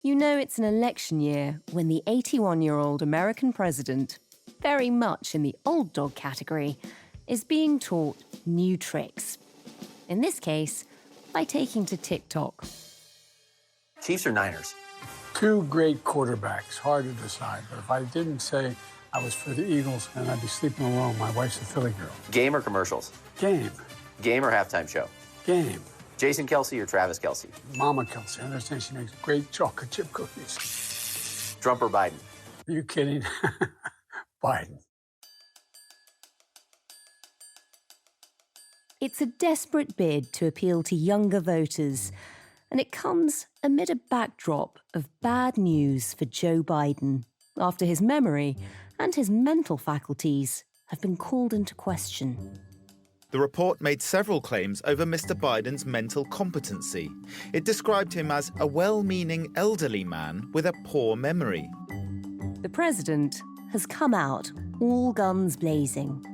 You know it's an election year when the 81-year-old American president, very much in the old dog category, is being taught new tricks. In this case, by taking to TikTok. Chiefs or Niners? Two great quarterbacks, hard to decide. But if I didn't say I was for the Eagles, then I'd be sleeping alone. My wife's a Philly girl. Game or commercials? Game. Game or halftime show? Game. Jason Kelsey or Travis Kelsey? Mama Kelsey. I understand she makes great chocolate chip cookies. Trump or Biden? Are you kidding? Biden. It's a desperate bid to appeal to younger voters, and it comes amid a backdrop of bad news for Joe Biden, after his memory and his mental faculties have been called into question. The report made several claims over Mr. Biden's mental competency. It described him as a well-meaning elderly man with a poor memory. The president has come out all guns blazing.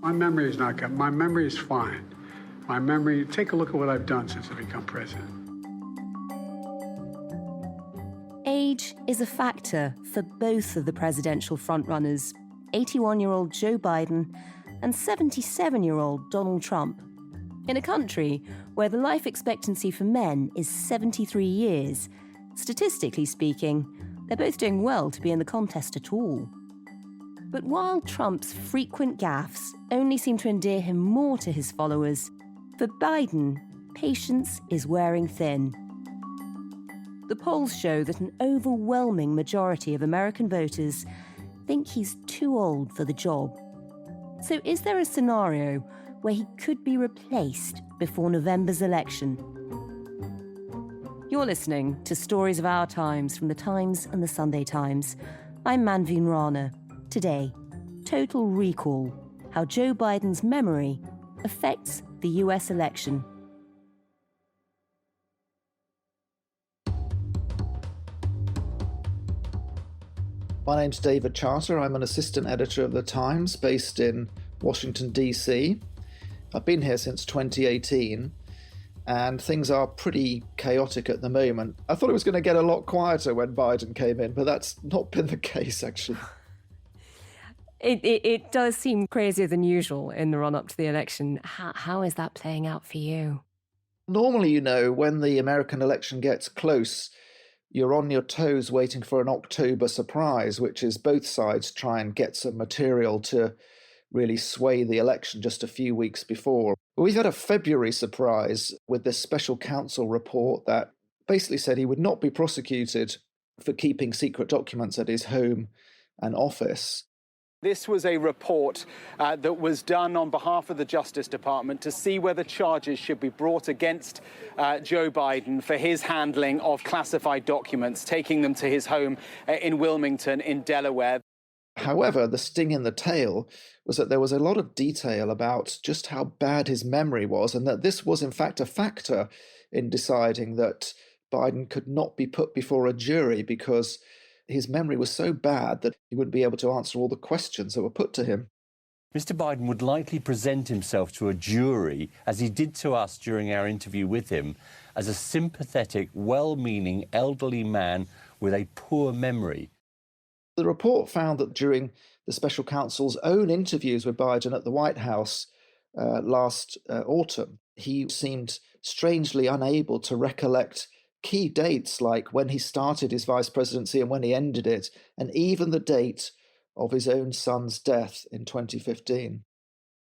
My memory is not good. My memory is fine. My memory, take a look at what I've done since I've become president. Age is a factor for both of the presidential frontrunners, 81-year-old Joe Biden and 77-year-old Donald Trump. In a country where the life expectancy for men is 73 years, statistically speaking, they're both doing well to be in the contest at all. But while Trump's frequent gaffes only seem to endear him more to his followers, for Biden, patience is wearing thin. The polls show that an overwhelming majority of American voters think he's too old for the job. So is there a scenario where he could be replaced before November's election? You're listening to Stories of Our Times from The Times and The Sunday Times. I'm Manveen Rana. Today, Total Recall, how Joe Biden's memory affects the US election. My name's David Charter. I'm an assistant editor of The Times based in Washington, D.C. I've been here since 2018 and things are pretty chaotic at the moment. I thought it was going to get a lot quieter when Biden came in, but that's not been the case, actually. It does seem crazier than usual in the run-up to the election. How is that playing out for you? Normally, you know, when the American election gets close, you're on your toes waiting for an October surprise, which is both sides try and get some material to really sway the election just a few weeks before. We've had a February surprise with this special counsel report that basically said he would not be prosecuted for keeping secret documents at his home and office. This was a report that was done on behalf of the Justice Department to see whether charges should be brought against Joe Biden for his handling of classified documents, taking them to his home in Wilmington in Delaware. However, the sting in the tail was that there was a lot of detail about just how bad his memory was, and that this was in fact a factor in deciding that Biden could not be put before a jury because his memory was so bad that he wouldn't be able to answer all the questions that were put to him. Mr. Biden would likely present himself to a jury, as he did to us during our interview with him, as a sympathetic, well-meaning elderly man with a poor memory. The report found that during the special counsel's own interviews with Biden at the White House last autumn, he seemed strangely unable to recollect key dates like when he started his vice presidency and when he ended it, and even the date of his own son's death in 2015.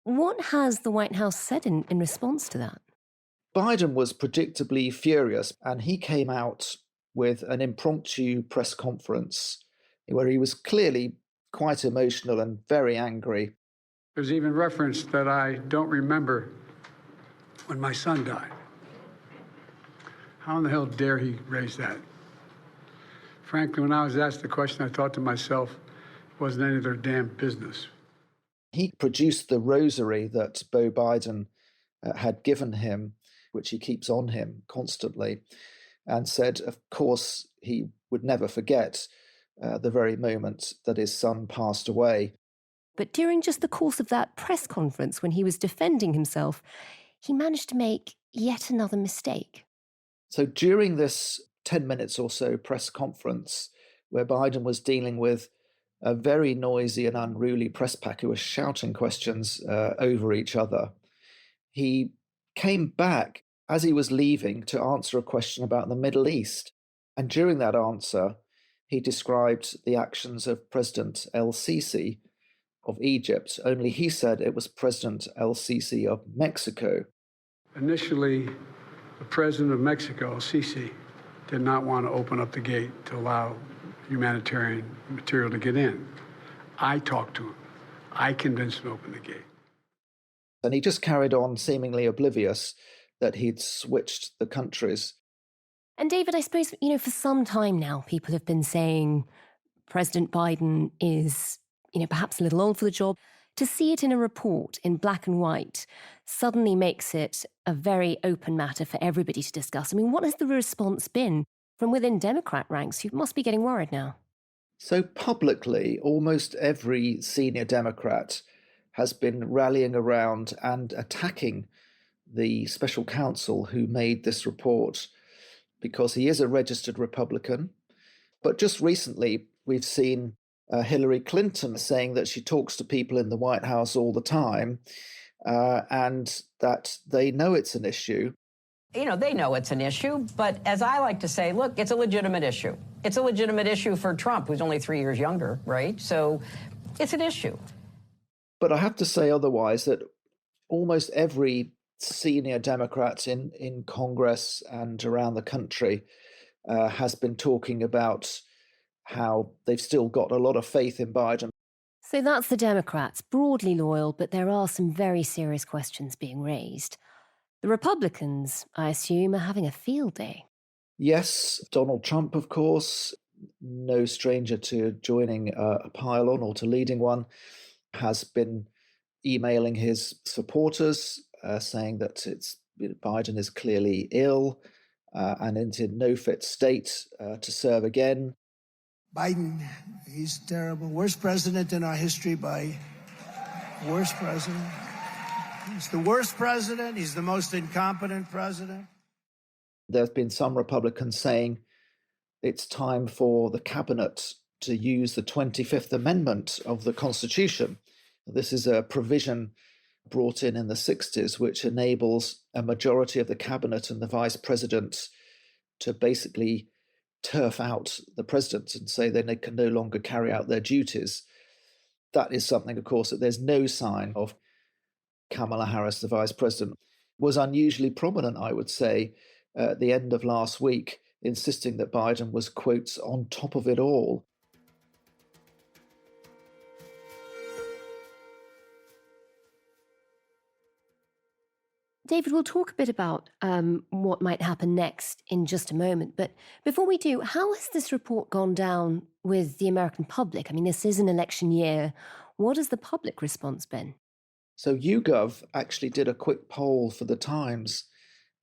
What has the White House said in response to that? Biden was predictably furious, and he came out with an impromptu press conference where he was clearly quite emotional and very angry. There's even reference that I don't remember when my son died. How in the hell dare he raise that? Frankly, when I was asked the question, I thought to myself, it wasn't any of their damn business. He produced the rosary that Beau Biden had given him, which he keeps on him constantly, and said, of course, he would never forget the very moment that his son passed away. But during just the course of that press conference, when he was defending himself, he managed to make yet another mistake. So during this 10 minutes or so press conference where Biden was dealing with a very noisy and unruly press pack who was shouting questions over each other. He came back as he was leaving to answer a question about the Middle East. And during that answer, he described the actions of President el-Sisi of Egypt, only he said it was President el-Sisi of Mexico. Initially, the president of Mexico, el-Sisi, did not want to open up the gate to allow humanitarian material to get in. I talked to him. I convinced him to open the gate. And he just carried on, seemingly oblivious that he'd switched the countries. And David, I suppose, for some time now, people have been saying President Biden is, perhaps a little old for the job. To see it in a report in black and white suddenly makes it a very open matter for everybody to discuss. I mean, what has the response been from within Democrat ranks? You must be getting worried now. So publicly, almost every senior Democrat has been rallying around and attacking the special counsel who made this report because he is a registered Republican. But just recently, we've seen Hillary Clinton saying that she talks to people in the White House all the time and that they know it's an issue. They know it's an issue, but as I like to say, look, it's a legitimate issue. It's a legitimate issue for Trump, who's only 3 years younger, right? So it's an issue. But I have to say otherwise, that almost every senior Democrat in Congress and around the country has been talking about how they've still got a lot of faith in Biden. So that's the Democrats, broadly loyal, but there are some very serious questions being raised. The Republicans, I assume, are having a field day. Yes, Donald Trump, of course, no stranger to joining a pile-on or to leading one, has been emailing his supporters saying that Biden is clearly ill and in no fit state to serve again. Biden, he's terrible. Worst president in our history by worst president. He's the worst president. He's the most incompetent president. There have been some Republicans saying it's time for the cabinet to use the 25th Amendment of the Constitution. This is a provision brought in the 60s, which enables a majority of the cabinet and the vice president to basically turf out the president and say they can no longer carry out their duties. That is something, of course, that there's no sign of. Kamala Harris, the vice president, was unusually prominent, I would say, at the end of last week, insisting that Biden was, quotes, on top of it all. David, we'll talk a bit about what might happen next in just a moment. But before we do, how has this report gone down with the American public? I mean, this is an election year. What has the public response been? So YouGov actually did a quick poll for the Times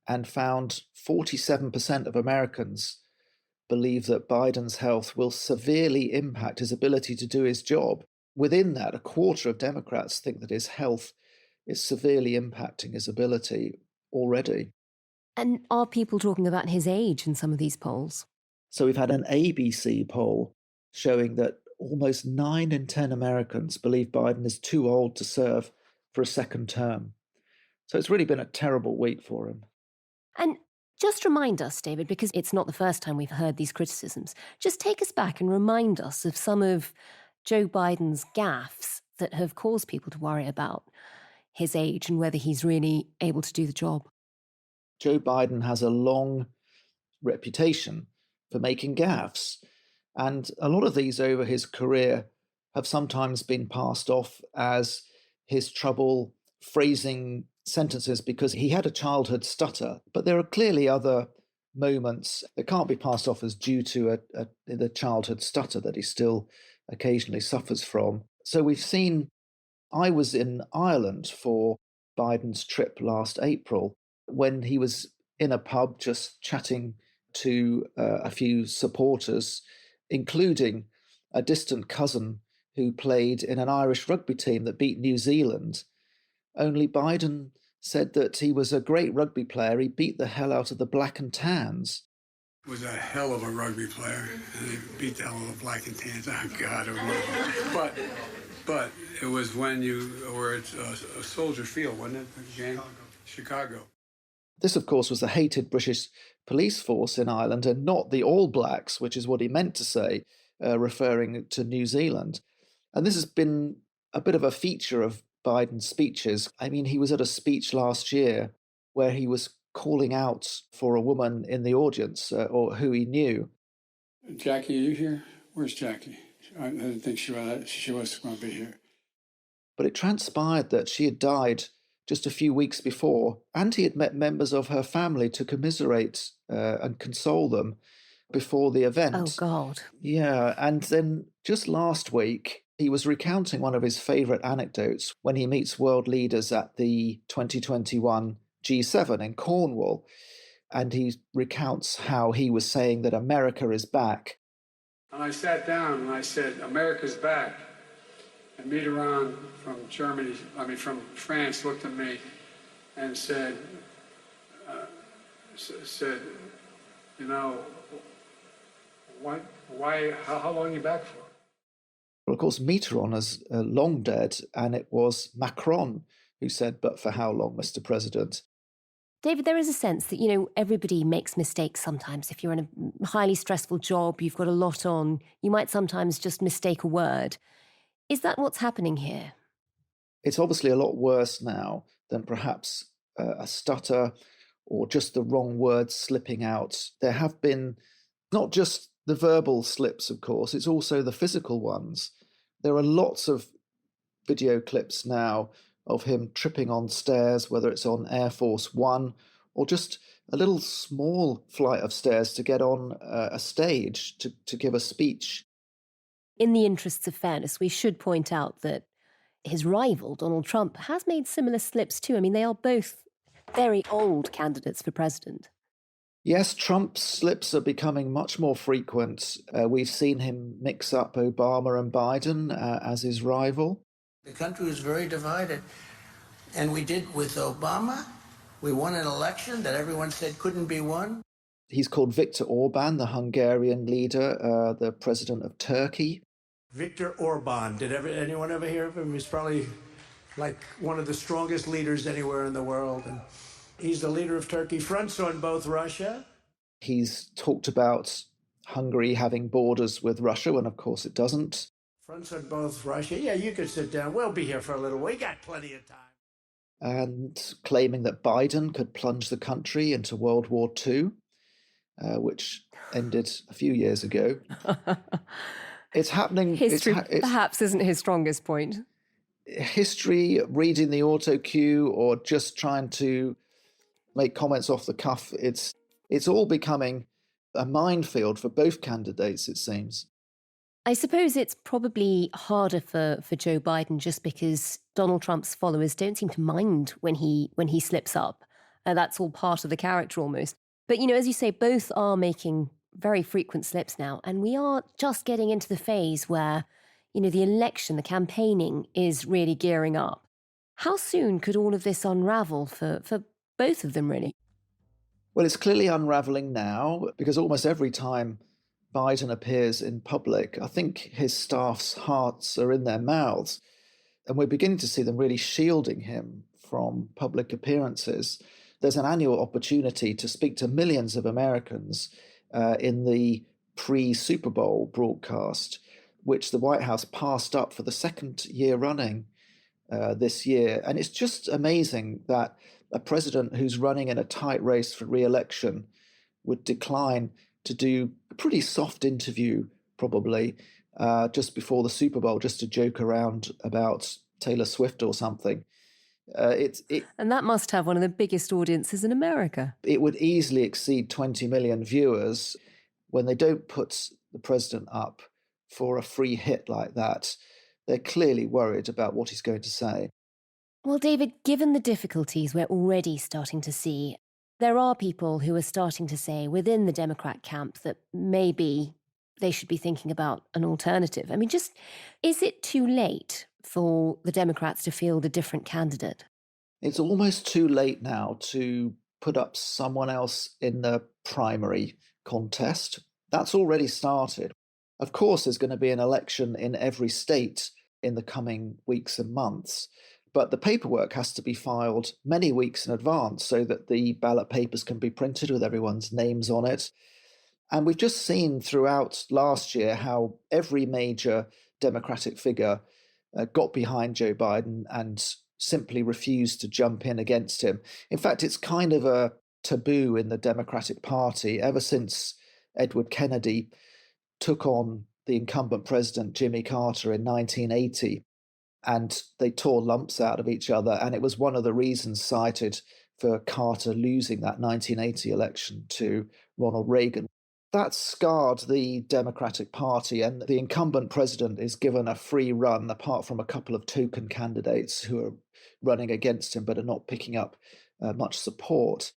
and found 47% of Americans believe that Biden's health will severely impact his ability to do his job. Within that, a quarter of Democrats think that his health is severely impacting his ability already. And are people talking about his age in some of these polls? So we've had an ABC poll showing that almost 9 in 10 Americans believe Biden is too old to serve for a second term. So it's really been a terrible week for him. And just remind us, David, because it's not the first time we've heard these criticisms, just take us back and remind us of some of Joe Biden's gaffes that have caused people to worry about his age and whether he's really able to do the job. Joe Biden has a long reputation for making gaffes, and a lot of these over his career have sometimes been passed off as his trouble phrasing sentences because he had a childhood stutter. But there are clearly other moments that can't be passed off as due to the childhood stutter that he still occasionally suffers from. So we've seen, I was in Ireland for Biden's trip last April when he was in a pub just chatting to a few supporters, including a distant cousin who played in an Irish rugby team that beat New Zealand. Only Biden said that he was a great rugby player. He beat the hell out of the Black and Tans. Was a hell of a rugby player, and they beat the hell out of the Black and Tans. Oh, God, it was but it was when you were at a Soldier Field, wasn't it, the game? Chicago. This, of course, was the hated British police force in Ireland and not the All Blacks, which is what he meant to say, referring to New Zealand. And this has been a bit of a feature of Biden's speeches. I mean, he was at a speech last year where he was calling out for a woman in the audience or who he knew. Jackie, are you here? Where's Jackie? I didn't think she was going to be here. But it transpired that she had died just a few weeks before, and he had met members of her family to commiserate and console them before the event. Oh, God. Yeah, and then just last week, he was recounting one of his favourite anecdotes when he meets world leaders at the 2021 G7 in Cornwall, and he recounts how he was saying that America is back. And I sat down and I said, America's back. And Mitterrand from France looked at me and said, you know, how long are you back for? Well, of course, Mitterrand is long dead, and it was Macron who said, but for how long, Mr. President? David, there is a sense that, you know, everybody makes mistakes sometimes. If you're in a highly stressful job, you've got a lot on, you might sometimes just mistake a word. Is that what's happening here? It's obviously a lot worse now than perhaps a stutter or just the wrong words slipping out. There have been not just the verbal slips, of course, it's also the physical ones. There are lots of video clips now of him tripping on stairs, whether it's on Air Force One or just a little small flight of stairs to get on a stage to give a speech. In the interests of fairness, we should point out that his rival, Donald Trump, has made similar slips too. I mean, they are both very old candidates for president. Yes, Trump's slips are becoming much more frequent. We've seen him mix up Obama and Biden as his rival. The country was very divided. And we did with Obama. We won an election that everyone said couldn't be won. He's called Viktor Orban, the Hungarian leader, the president of Turkey. Viktor Orban. Did anyone ever hear of him? He's probably like one of the strongest leaders anywhere in the world. And he's the leader of Turkey, fronts on both Russia. He's talked about Hungary having borders with Russia, when of course it doesn't. Fronts on both Russia. Yeah, you could sit down. We'll be here for a little. We got plenty of time. And claiming that Biden could plunge the country into World War II, which ended a few years ago. It's happening. History perhaps isn't his strongest point. History, reading the auto cue, or just trying to make comments off the cuff. It's all becoming a minefield for both candidates, it seems. I suppose it's probably harder for Joe Biden just because Donald Trump's followers don't seem to mind when he slips up. That's all part of the character almost. But, you know, as you say, both are making very frequent slips now. And we are just getting into the phase where, you know, the election, the campaigning is really gearing up. How soon could all of this unravel for both of them, really? Well, it's clearly unraveling now because almost every time Biden appears in public, I think his staff's hearts are in their mouths. And we're beginning to see them really shielding him from public appearances. There's an annual opportunity to speak to millions of Americans in the pre-Super Bowl broadcast, which the White House passed up for the second year running this year. And it's just amazing that a president who's running in a tight race for re-election would decline to do a pretty soft interview, probably, just before the Super Bowl, just to joke around about Taylor Swift or something. And that must have one of the biggest audiences in America. It would easily exceed 20 million viewers. When they don't put the president up for a free hit like that, they're clearly worried about what he's going to say. Well, David, given the difficulties we're already starting to see, there are people who are starting to say within the Democrat camp that maybe they should be thinking about an alternative. I mean, just, is it too late for the Democrats to field a different candidate? It's almost too late now to put up someone else in the primary, contest. That's already started. Of course, there's going to be an election in every state in the coming weeks and months, but the paperwork has to be filed many weeks in advance so that the ballot papers can be printed with everyone's names on it. And we've just seen throughout last year how every major Democratic figure got behind Joe Biden and simply refused to jump in against him. In fact, it's kind of a taboo in the Democratic Party ever since Edward Kennedy took on the incumbent president, Jimmy Carter, in 1980. And they tore lumps out of each other. And it was one of the reasons cited for Carter losing that 1980 election to Ronald Reagan. That scarred the Democratic Party, and the incumbent president is given a free run, apart from a couple of token candidates who are running against him but are not picking up much support.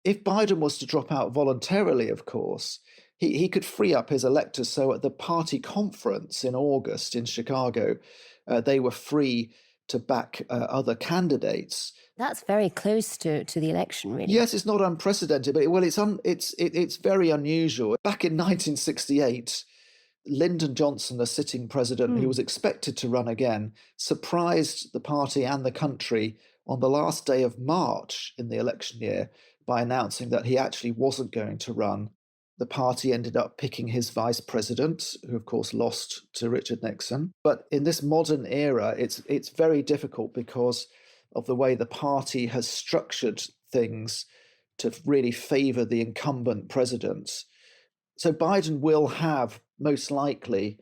If Biden was to drop out voluntarily, of course, he could free up his electors. So at the party conference in August in Chicago, they were free to back other candidates. That's very close to the election, really. Yes, it's not unprecedented, but it's very unusual. Back in 1968, Lyndon Johnson, the sitting president, who was expected to run again, surprised the party and the country on the last day of March in the election year by announcing that he actually wasn't going to run. The party ended up picking his vice president, who of course lost to Richard Nixon. But in this modern era, it's very difficult because of the way the party has structured things to really favour the incumbent president. So Biden will have, most likely,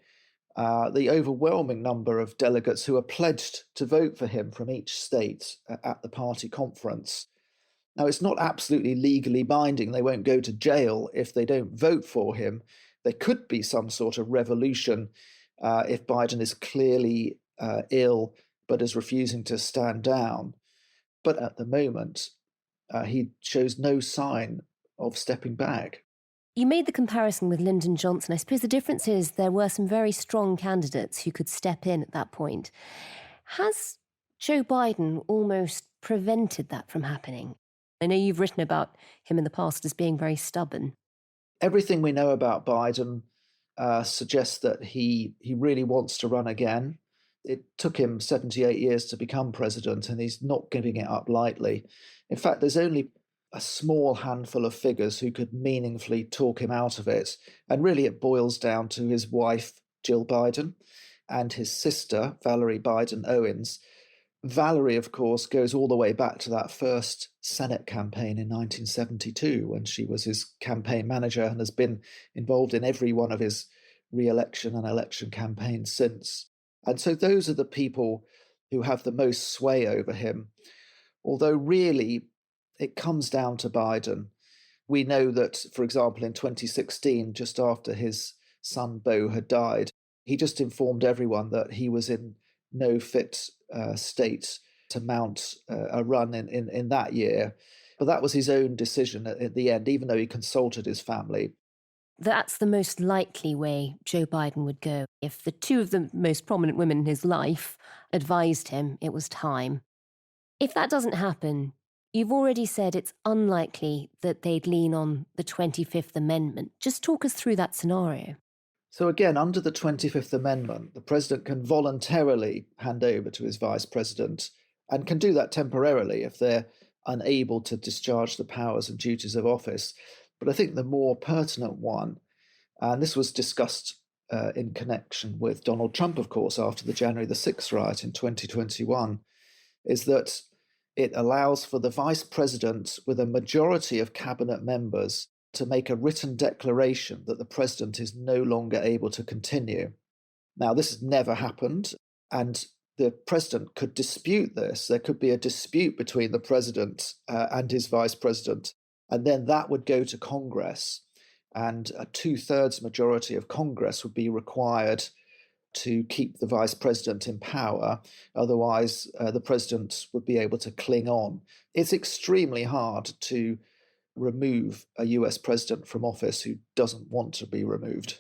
the overwhelming number of delegates who are pledged to vote for him from each state at the party conference. Now, it's not absolutely legally binding. They won't go to jail if they don't vote for him. There could be some sort of revolution if Biden is clearly ill but is refusing to stand down. But at the moment, he shows no sign of stepping back. You made the comparison with Lyndon Johnson. I suppose the difference is there were some very strong candidates who could step in at that point. Has Joe Biden almost prevented that from happening? I know you've written about him in the past as being very stubborn. Everything we know about Biden suggests that he really wants to run again. It took him 78 years to become president, and he's not giving it up lightly. In fact, there's only a small handful of figures who could meaningfully talk him out of it. And really it boils down to his wife, Jill Biden, and his sister, Valerie Biden Owens. Valerie, of course, goes all the way back to that first Senate campaign in 1972 when she was his campaign manager and has been involved in every one of his re-election and election campaigns since. And so those are the people who have the most sway over him. Although really, it comes down to Biden. We know that, for example, in 2016, just after his son Beau had died, he just informed everyone that he was in no fit state to mount a run in that year. But that was his own decision at the end, even though he consulted his family. That's the most likely way Joe Biden would go. If the two of the most prominent women in his life advised him it was time. If that doesn't happen, you've already said it's unlikely that they'd lean on the 25th Amendment. Just talk us through that scenario. So again, under the 25th Amendment, the president can voluntarily hand over to his vice president and can do that temporarily if they're unable to discharge the powers and duties of office. But I think the more pertinent one, and this was discussed in connection with Donald Trump, of course, after the January the 6th riot in 2021, is that it allows for the vice president with a majority of cabinet members to make a written declaration that the president is no longer able to continue. Now, this has never happened, and the president could dispute this. There could be a dispute between the president and his vice president, and then that would go to Congress, and a 2/3 majority of Congress would be required to keep the vice president in power. Otherwise, the president would be able to cling on. It's extremely hard to remove a US president from office who doesn't want to be removed.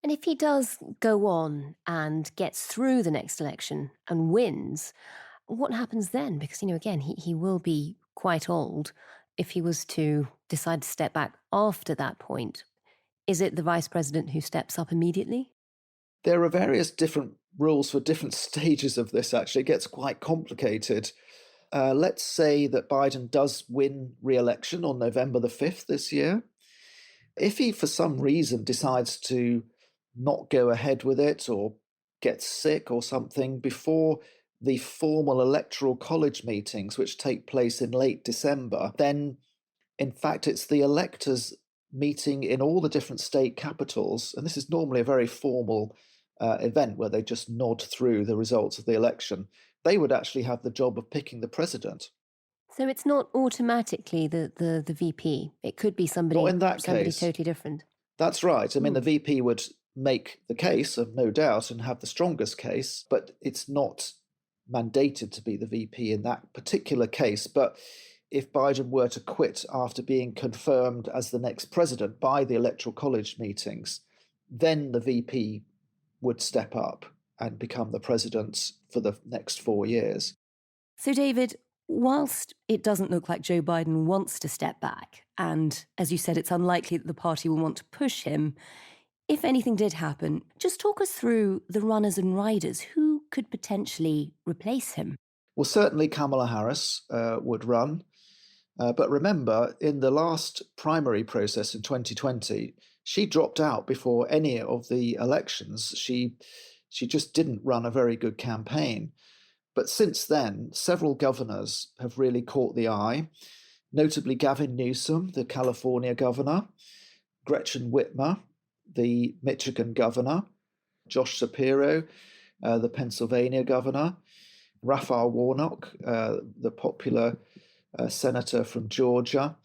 And if he does go on and gets through the next election and wins, what happens then? Because, again, he will be quite old. If he was to decide to step back after that point, Is it the vice president who steps up immediately? There are various different rules for different stages of this, actually. It gets quite complicated. Let's say that Biden does win re-election on November the 5th this year. If he, for some reason, decides to not go ahead with it or gets sick or something before the formal electoral college meetings, which take place in late December, then, in fact, it's the electors meeting in all the different state capitals, and this is normally a very formal event where they just nod through the results of the election. They would actually have the job of picking the president. So it's not automatically the VP. It could be somebody, Not in that case. Totally different. That's right. I mean, the VP would make the case, of no doubt, and have the strongest case, but it's not mandated to be the VP in that particular case. But if Biden were to quit after being confirmed as the next president by the electoral college meetings, then the VP would step up and become the president for the next 4 years. So, David, whilst it doesn't look like Joe Biden wants to step back, and as you said, it's unlikely that the party will want to push him, if anything did happen, just talk us through the runners and riders. Who could potentially replace him? Well, certainly Kamala Harris would run. But remember, in the last primary process in 2020, she dropped out before any of the elections. She just didn't run a very good campaign. But since then, several governors have really caught the eye, notably Gavin Newsom, the California governor, Gretchen Whitmer, the Michigan governor, Josh Shapiro, the Pennsylvania governor, Raphael Warnock, the popular senator from Georgia,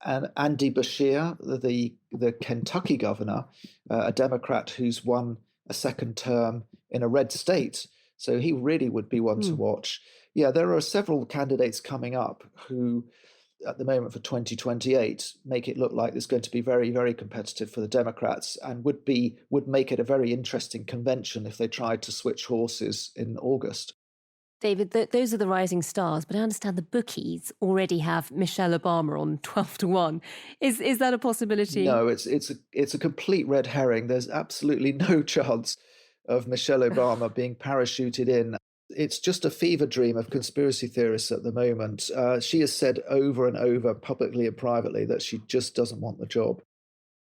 and Andy Beshear, the Kentucky governor, a Democrat who's won a second term in a red state. So he really would be one to watch. Yeah, there are several candidates coming up who, at the moment for 2028, make it look like it's going to be very, very competitive for the Democrats, and would make it a very interesting convention if they tried to switch horses in August. David, those are the rising stars, but I understand the bookies already have Michelle Obama on 12-1. Is that a possibility? No, it's a complete red herring. There's absolutely no chance of Michelle Obama being parachuted in. It's just a fever dream of conspiracy theorists at the moment. She has said over and over, publicly and privately, that she just doesn't want the job.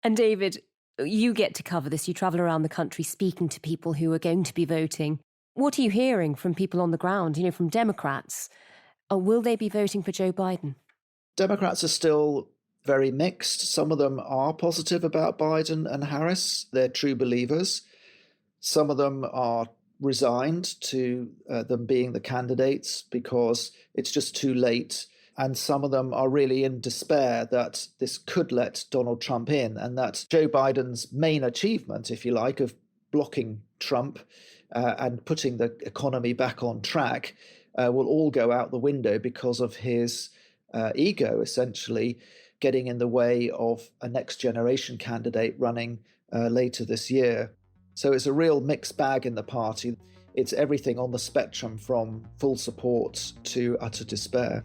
And David, you get to cover this. You travel around the country speaking to people who are going to be voting. What are you hearing from people on the ground, from Democrats? Will they be voting for Joe Biden? Democrats are still very mixed. Some of them are positive about Biden and Harris. They're true believers. Some of them are resigned to them being the candidates because it's just too late. And some of them are really in despair that this could let Donald Trump in, and that Joe Biden's main achievement, if you like, of blocking Trump and putting the economy back on track will all go out the window because of his ego, essentially, getting in the way of a next generation candidate running later this year. So it's a real mixed bag in the party. It's everything on the spectrum from full support to utter despair.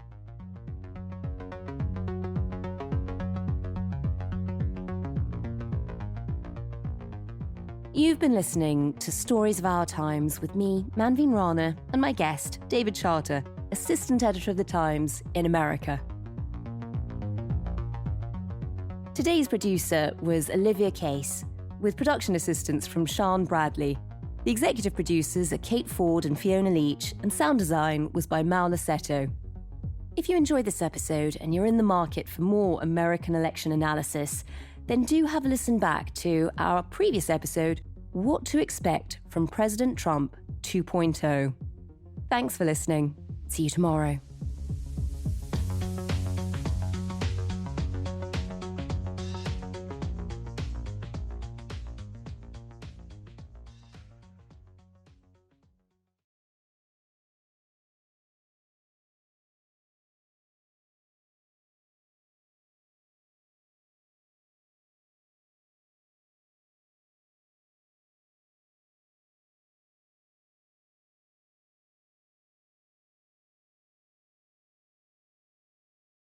You've been listening to Stories of Our Times with me, Manveen Rana, and my guest, David Charter, Assistant Editor of The Times in America. Today's producer was Olivia Case, with production assistance from Sian Bradley. The executive producers are Kate Ford and Fiona Leach, and sound design was by Mal Lassetto. If you enjoyed this episode and you're in the market for more American election analysis, then do have a listen back to our previous episode, What to Expect from President Trump 2.0. Thanks for listening. See you tomorrow.